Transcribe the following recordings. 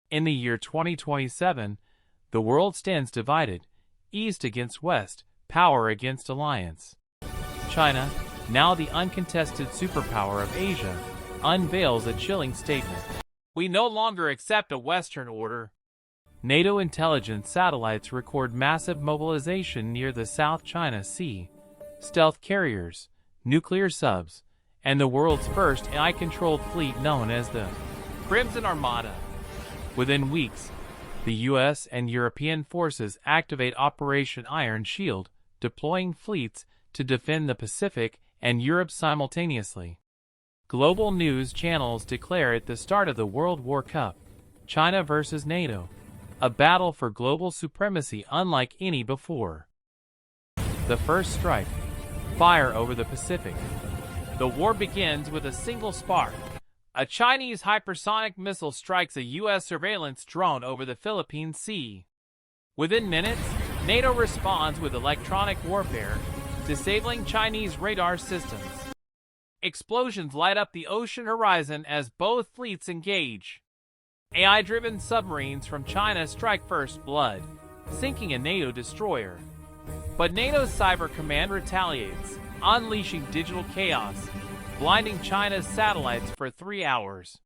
In the year 2027, the world stands divided, East against West, power against alliance. China, now the uncontested superpower of Asia, unveils a chilling statement. We no longer accept a Western order. NATO intelligence satellites record massive mobilization near the South China Sea, stealth carriers, nuclear subs, and the world's first AI-controlled fleet known as the Crimson Armada. Within weeks, the U.S. and European forces activate Operation Iron Shield, deploying fleets to defend the Pacific and Europe simultaneously. Global news channels declare it the start of the World War Cup, China versus NATO, a battle for global supremacy unlike any before. The first strike, fire over the Pacific. The war begins with a single spark. A Chinese hypersonic missile strikes a U.S. surveillance drone over the Philippine Sea. Within minutes, NATO responds with electronic warfare, disabling Chinese radar systems. Explosions light up the ocean horizon as both fleets engage. AI-driven submarines from China strike first blood, sinking a NATO destroyer. But NATO's Cyber Command retaliates, unleashing digital chaos, blinding China's satellites for 3 hours.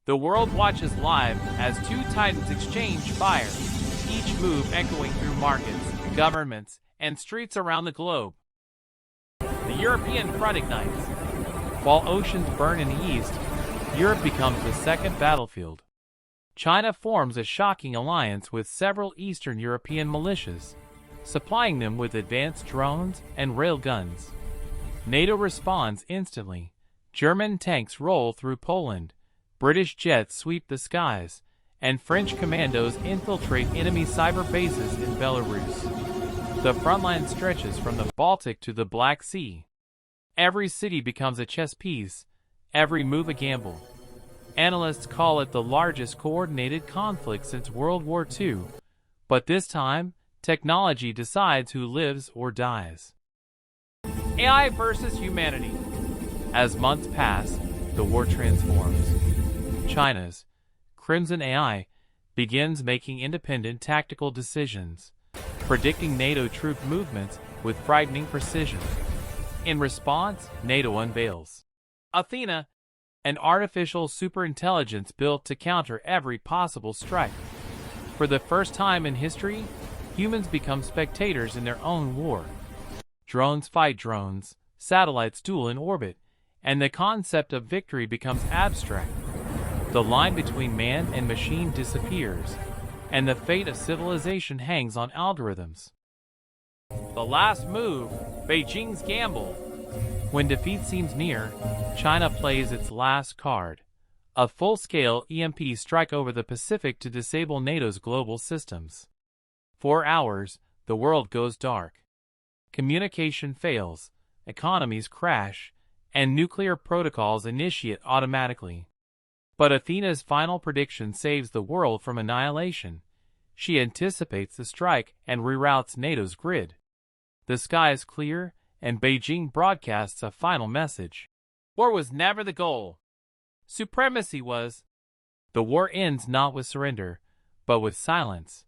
The world watches live as two titans exchange fire, each move echoing through markets, governments, and streets around the globe. The European front ignites. While oceans burn in the east, Europe becomes the second battlefield. China forms a shocking alliance with several Eastern European militias, supplying them with advanced drones and railguns. NATO responds instantly. German tanks roll through Poland, British jets sweep the skies, and French commandos infiltrate enemy cyber bases in Belarus. The front line stretches from the Baltic to the Black Sea. Every city becomes a chess piece, every move a gamble. Analysts call it the largest coordinated conflict since World War II, but this time, technology decides who lives or dies. AI versus humanity. As months pass, the war transforms. China's Crimson AI begins making independent tactical decisions, predicting NATO troop movements with frightening precision. In response, NATO unveils Athena, an artificial superintelligence built to counter every possible strike. For the first time in history, humans become spectators in their own war. Drones fight drones, satellites duel in orbit, and the concept of victory becomes abstract. The line between man and machine disappears, and the fate of civilization hangs on algorithms. The last move, Beijing's gamble. When defeat seems near, China plays its last card, a full-scale EMP strike over the Pacific to disable NATO's global systems. 4 hours, the world goes dark. Communication fails, economies crash, and nuclear protocols initiate automatically. But Athena's final prediction saves the world from annihilation. She anticipates the strike and reroutes NATO's grid. The sky is clear, and Beijing broadcasts a final message. War was never the goal. Supremacy was. The war ends not with surrender, but with silence.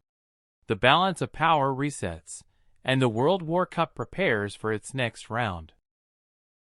The balance of power resets, and the World War Cup prepares for its next round.